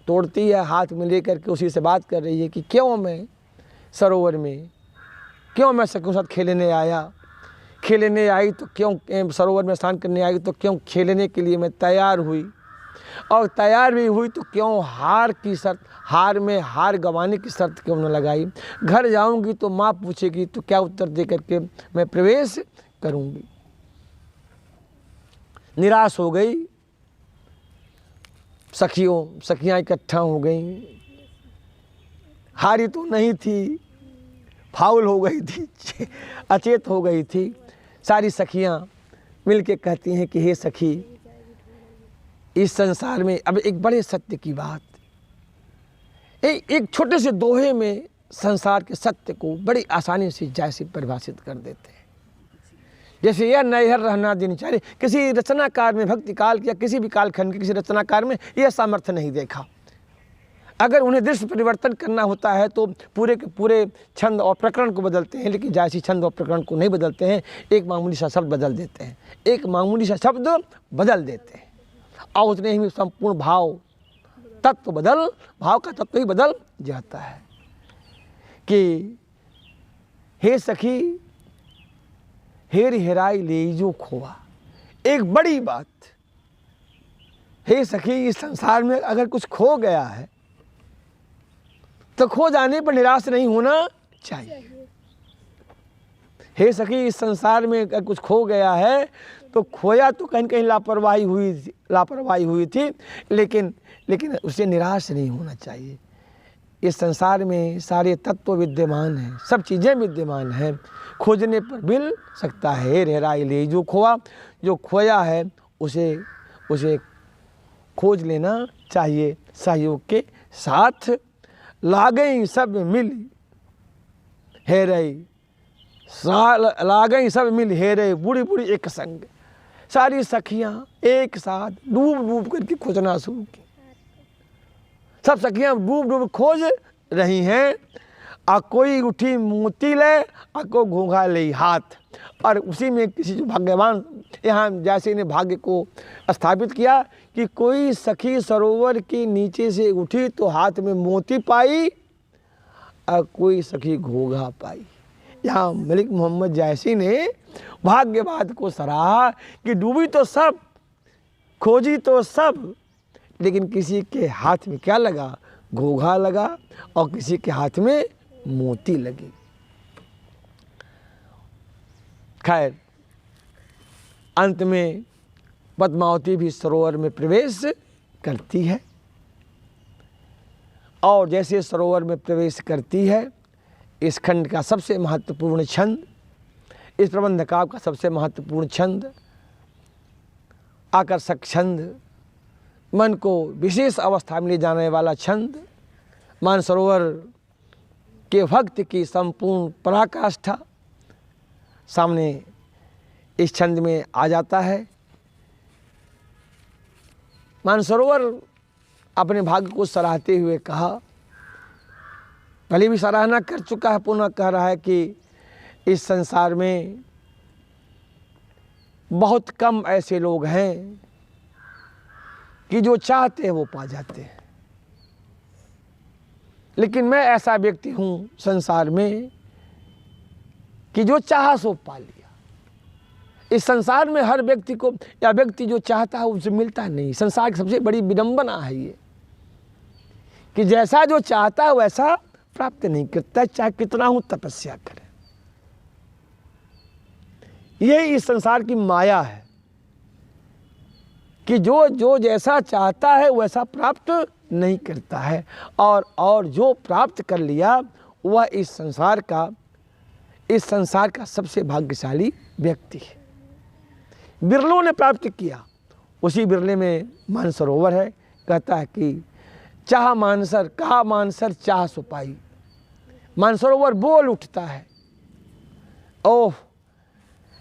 तोड़ती है, हाथ में लेकर के उसी से बात कर रही है कि क्यों मैं सरोवर में, क्यों मैं सखियों के साथ खेलने आया, खेलने आई तो क्यों, सरोवर में स्नान करने आई तो क्यों खेलने के लिए मैं तैयार हुई, और तैयार भी हुई तो क्यों हार की शर्त, हार में हार गंवाने की शर्त क्यों न लगाई। घर जाऊंगी तो माँ पूछेगी तो क्या उत्तर दे करके मैं प्रवेश करूंगी। निराश हो गई, सखियाँ इकट्ठा हो गईं। हारी तो नहीं थी, फाउल हो गई थी, अचेत हो गई थी। सारी सखियाँ मिलके कहती हैं कि हे सखी, इस संसार में अब एक बड़े सत्य की बात, एक छोटे से दोहे में संसार के सत्य को बड़ी आसानी से जैसे परिभाषित कर देते हैं। जैसे यह नैहर रहना दिनचर्या, किसी रचनाकार में भक्ति काल या किसी भी कालखंड के किसी रचनाकार में यह सामर्थ्य नहीं देखा। अगर उन्हें दृश्य परिवर्तन करना होता है तो पूरे के पूरे छंद और प्रकरण को बदलते हैं, लेकिन जैसी छंद और प्रकरण को नहीं बदलते हैं, एक मामूली सा शब्द बदल देते हैं, एक मामूली सा शब्द बदल देते हैं, और उतने ही संपूर्ण भाव तत्व बदल, भाव का तत्व ही बदल जाता है। कि हे सखी हेर हेराई ले जो खोआ, एक बड़ी बात। हे सखी, इस संसार में अगर कुछ खो गया है तो खो जाने पर निराश नहीं होना चाहिए। हे सखी, इस संसार में अगर कुछ खो गया है तो खोया तो कहीं कहीं लापरवाही हुई थी, लेकिन उससे निराश नहीं होना चाहिए। इस संसार में सारे तत्व विद्यमान हैं, सब चीज़ें विद्यमान हैं, खोजने पर मिल सकता है। रहराई ले जो खोया है उसे खोज लेना चाहिए। सहयोग के साथ लागई सब मिल हेरई, लागई सब मिल हेरई, बूढ़ी बूढ़ी एक संग। सारी सखियां एक साथ डूब डूब करके खोजना शुरू की। सब सखियां डूब डूब खोज रही हैं। आ कोई उठी मोती ले, आ को घोंघा ले हाथ। और उसी में किसी जो भाग्यवान, यहाँ जैसे ने भाग्य को स्थापित किया कि कोई सखी सरोवर के नीचे से उठी तो हाथ में मोती पाई, और कोई सखी घोंघा पाई। यहाँ मलिक मोहम्मद जैसी ने भाग्यवाद को सराहा कि डूबी तो सब, खोजी तो सब, लेकिन किसी के हाथ में क्या लगा? घोंघा लगा, और किसी के हाथ में मोती लगी। खैर, अंत में पद्मावती भी सरोवर में प्रवेश करती है, और जैसे सरोवर में प्रवेश करती है, इस खंड का सबसे महत्वपूर्ण छंद, इस प्रबंध काव्य का सबसे महत्वपूर्ण छंद, आकर्षक छंद, मन को विशेष अवस्था में ले जाने वाला छंद, मानसरोवर के भक्त की संपूर्ण पराकाष्ठा सामने इस छंद में आ जाता है। मानसरोवर अपने भाग्य को सराहते हुए कहा, पहले भी सराहना कर चुका है, पुनः कह रहा है कि इस संसार में बहुत कम ऐसे लोग हैं कि जो चाहते हैं वो पा जाते हैं, लेकिन मैं ऐसा व्यक्ति हूँ संसार में कि जो चाहा सो पा लिया। इस संसार में हर व्यक्ति को, या व्यक्ति जो चाहता है उसे मिलता नहीं। संसार की सबसे बड़ी विडंबना है ये कि जैसा जो चाहता है वैसा प्राप्त नहीं करता, चाहे कितना हूँ तपस्या करे। यही इस संसार की माया है कि जो जैसा चाहता है वैसा प्राप्त नहीं करता है, और जो प्राप्त कर लिया वह इस संसार का सबसे भाग्यशाली व्यक्ति है। बिरलों ने प्राप्त किया, उसी बिरले में मानसरोवर है। कहता है कि चाह मानसर, कहा मानसर चाह सो पाई। मानसरोवर बोल उठता है, ओह,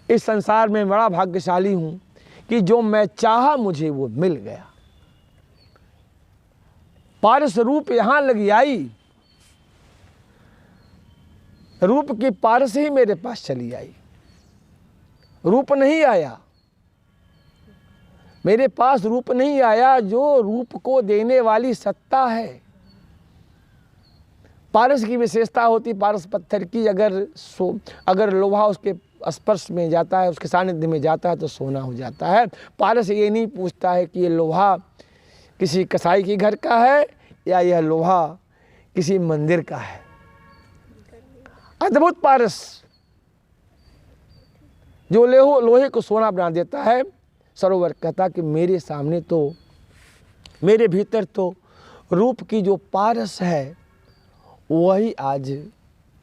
इस संसार में बड़ा भाग्यशाली हूँ कि जो मैं चाहा मुझे वो मिल गया। पारस रूप यहाँ लगी आई, रूप की पारस ही मेरे पास चली आई। रूप नहीं आया मेरे पास, रूप नहीं आया, जो रूप को देने वाली सत्ता है। पारस की विशेषता होती, पारस पत्थर की, अगर लोहा उसके स्पर्श में जाता है, उसके सानिध्य में जाता है तो सोना हो जाता है। पारस ये नहीं पूछता है कि ये लोहा किसी कसाई के घर का है या यह लोहा किसी मंदिर का है। अद्भुत पारस जो लोहे को सोना बना देता है। सरोवर कहता कि मेरे सामने तो, मेरे भीतर तो रूप की जो पारस है वही आज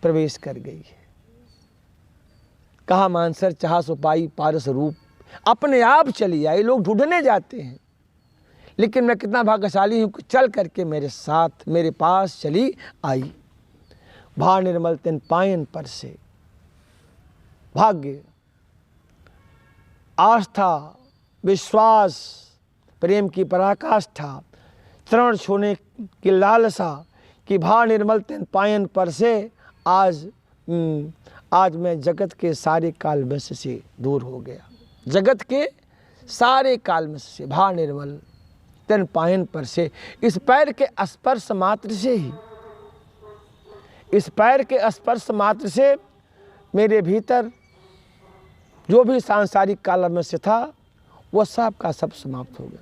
प्रवेश कर गई है। कहा मानसर चाह सो पाई, पारस रूप अपने आप चली आई। लोग ढूंढने जाते हैं, लेकिन मैं कितना भाग्यशाली हूँ कि चल करके मेरे साथ, मेरे पास चली आई। भा निर्मल तेन पायन पर से, भाग्य, आस्था, विश्वास, प्रेम की पराकाष्ठा, तरण छूने की लालसा कि भा निर्मल तेन पायन पर से आज मैं जगत के सारे कालवश से दूर हो गया। जगत के सारे कालवश से, भा निर्मल तेन पायन पर से, इस पैर के स्पर्श मात्र से ही, इस पैर के स्पर्श मात्र से मेरे भीतर जो भी सांसारिक कालवश था वह सब का सब समाप्त हो गया।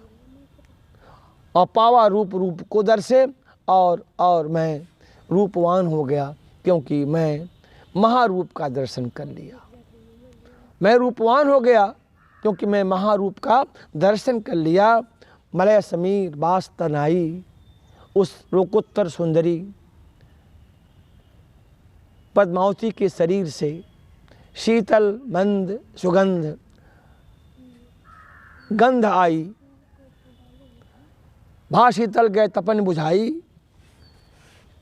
और पावा रूप को दर्शे, और मैं रूपवान हो गया, क्योंकि मैं महारूप का दर्शन कर लिया। मैं रूपवान हो गया क्योंकि मैं महारूप का दर्शन कर लिया। मलय समीर बास तनाई, उस लोकोत्तर सुंदरी पद्मावती के शरीर से शीतल मंद सुगंध गंध आई। भा शीतल गए तपन बुझाई।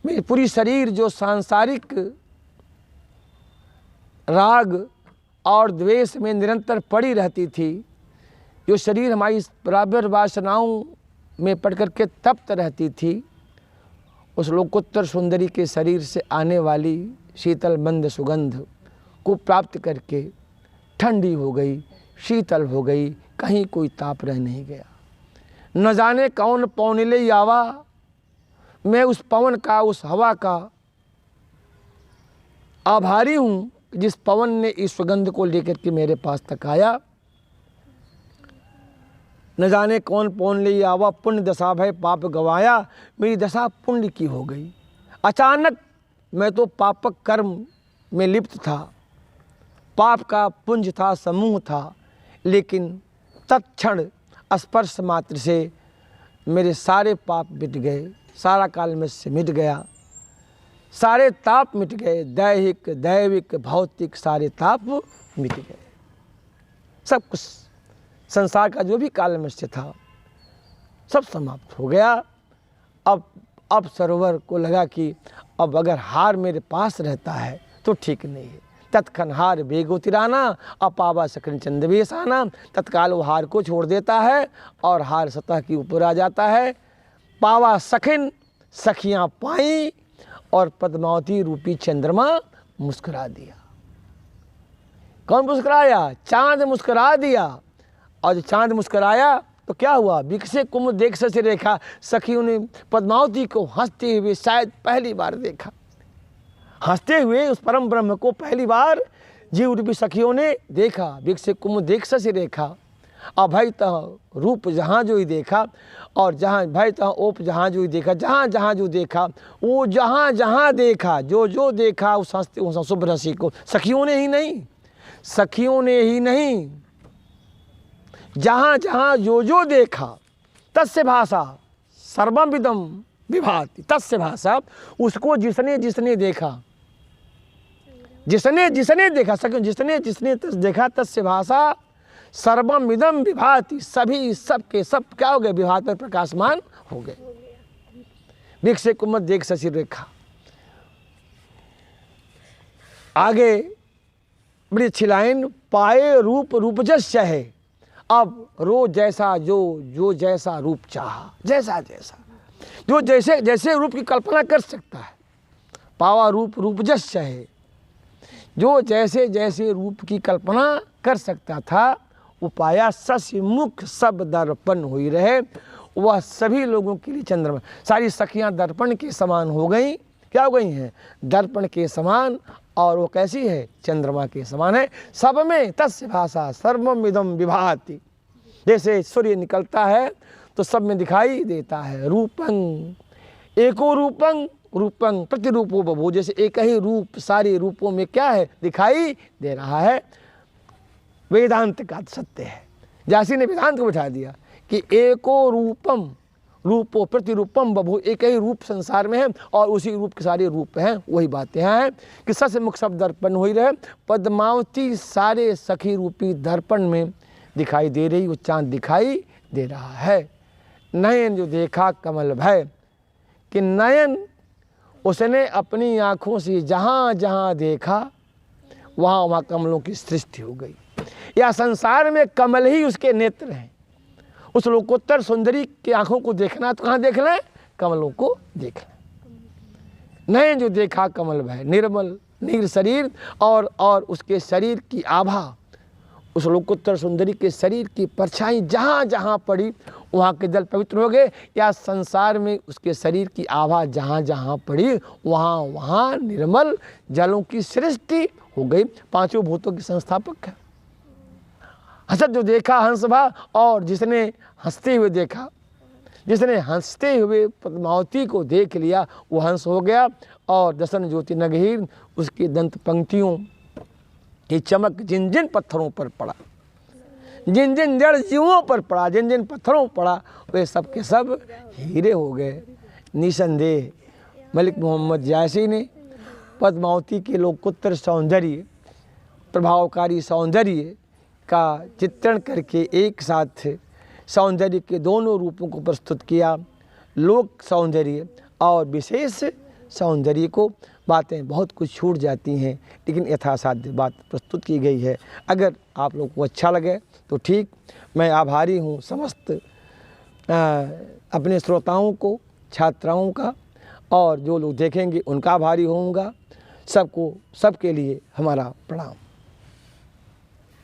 मेरी पूरी शरीर जो सांसारिक राग और द्वेष में निरंतर पड़ी रहती थी, जो शरीर हमारी बराबर वासनाओं में पड़ करके तप्त रहती थी, उस लोकोत्तर सुंदरी के शरीर से आने वाली शीतल मंद सुगंध को प्राप्त करके ठंडी हो गई, शीतल हो गई, कहीं कोई ताप रह नहीं गया। न जाने कौन पवन ले आवा, मैं उस पवन का, उस हवा का आभारी हूँ जिस पवन ने इस सुगंध को लेकर के मेरे पास तक आया। न जाने कौन पवन ले आवा, पुण्य दशा भय पाप गवाया। मेरी दशा पुण्य की हो गई। अचानक मैं तो पापक कर्म में लिप्त था, पाप का पुंज था, समूह था, लेकिन तत्क्षण स्पर्श मात्र से मेरे सारे पाप मिट गए, सारा काल में से मिट गया, सारे ताप मिट गए, दैहिक दैविक भौतिक सारे ताप मिट गए। सब कुछ संसार का जो भी काल में से था सब समाप्त हो गया। अब सरोवर को लगा कि अब अगर हार मेरे पास रहता है तो ठीक नहीं है। तत्क्षण हार बेगोतिराना अपावा सखन चंदवेशाना। तत्काल वो हार को छोड़ देता है और हार सतह की ऊपर आ जाता है। पावा सखिन, सखियाँ पाई और पद्मावती रूपी चंद्रमा मुस्कुरा दिया। कौन मुस्कुराया? चांद मुस्कुरा दिया। और जब चांद मुस्कुराया तो क्या हुआ? विकसे कुमुद देख से रेखा। सखियों ने पद्मावती को हंसते हुए शायद पहली बार देखा। हंसते हुए उस परम ब्रह्म को पहली बार जीव रूपी सखियों ने देखा। विकसे कुमुद देख से रेखा। अभय तह रूप जहाँ जो ही देखा, और जहाँ भय तह ओप जहाँ जो ही देखा। जहाँ जहाँ जो देखा, वो जहाँ जहाँ देखा, जो जो देखा उस हंसते उस शुभ रसी को सखियों ने ही नहीं, सखियों ने ही नहीं, जहाँ जहाँ जो देखा तस्य भाषा सर्वमिदं विभाति। तस्य भाषा, उसको जिसने जिसने देखा, जिसने जिसने देखा, सखियों जिसने जिसने देखा, तस्य भाषा सर्वमिदं विभाति। सभी सब के सब क्या हो गए? विभात पर प्रकाशमान हो गए। विकसे कुमुद देख शशि रेखा। आगे बड़ी अच्छी लाइन, पाए रूप रूपजस्य है। अब रोज जैसा जो जैसा रूप चाहा, जैसा जैसा जो जैसे जैसे रूप की कल्पना कर सकता है। पावा रूप रूपजस्य है। जो जैसे जैसे रूप की कल्पना कर सकता था, उपाया शशि मुख सब दर्पण हुई रहे। वह सभी लोगों के लिए चंद्रमा। सारी सखियां दर्पण के समान हो गई। क्या हो गई हैं? दर्पण के समान। और वो कैसी है? चंद्रमा के समान है। सब में तस्य भाषा सर्वमिदं विभाति। जैसे सूर्य निकलता है तो सब में दिखाई देता है। रूपं एको रूपं रूपं प्रतिरूपो बभू। जैसे एक ही रूप सारे रूपों में क्या है? दिखाई दे रहा है। वेदांत का सत्य है। जासी ने वेदांत को बिठा दिया कि एको रूपम रूपो प्रतिरूपम बभू। एक ही रूप संसार में है और उसी रूप के सारे रूप हैं। वही बातें हैं कि सस मुख सब दर्पण हो ही रहे। पद्मावती सारे सखी रूपी दर्पण में दिखाई दे रही। वो चांद दिखाई दे रहा है। नयन जो देखा कमल भय, कि नयन उसने अपनी आँखों से जहाँ जहाँ देखा वहाँ वहाँ कमलों की सृष्टि हो गई। या संसार में कमल ही उसके नेत्र हैं। उस लोकोत्तर सुंदरी की आंखों को देखना तो कहाँ देखना है? कमलों को देखना। नयन जो देखा कमल भय, निर्मल नीर शरीर और उसके शरीर की आभा, उस लोकोत्तर सुंदरी के शरीर की परछाई जहाँ जहाँ पड़ी वहाँ के जल पवित्र हो गए। या संसार में उसके शरीर की आभा जहाँ जहाँ पड़ी वहाँ वहाँ निर्मल जलों की सृष्टि हो गई। पांचों भूतों के संस्थापक है। हंसत जो देखा हंस भा, और जिसने हंसते हुए देखा, जिसने हंसते हुए पद्मावती को देख लिया वो हंस हो गया। और दसन ज्योति नगहीर उसकी दंत पंक्तियों ये चमक जिन जिन पत्थरों पर पड़ा, जिन जिन जड़ जीवों पर पड़ा, जिन जिन पत्थरों पर पड़ा, वे सब के सब हीरे हो गए। निसंदेह मलिक मोहम्मद जायसी ने पद्मावती के लोकोत्तर सौंदर्य, प्रभावकारी सौंदर्य का चित्रण करके एक साथ सौंदर्य के दोनों रूपों को प्रस्तुत किया, लोक सौंदर्य और विशेष सौंदर्य को। बातें बहुत कुछ छूट जाती हैं, लेकिन यथासाध्य बात प्रस्तुत की गई है। अगर आप लोग को अच्छा लगे तो ठीक, मैं आभारी हूँ समस्त अपने श्रोताओं को, छात्राओं का, और जो लोग देखेंगे उनका आभारी होऊंगा। सबको, सबके लिए हमारा प्रणाम।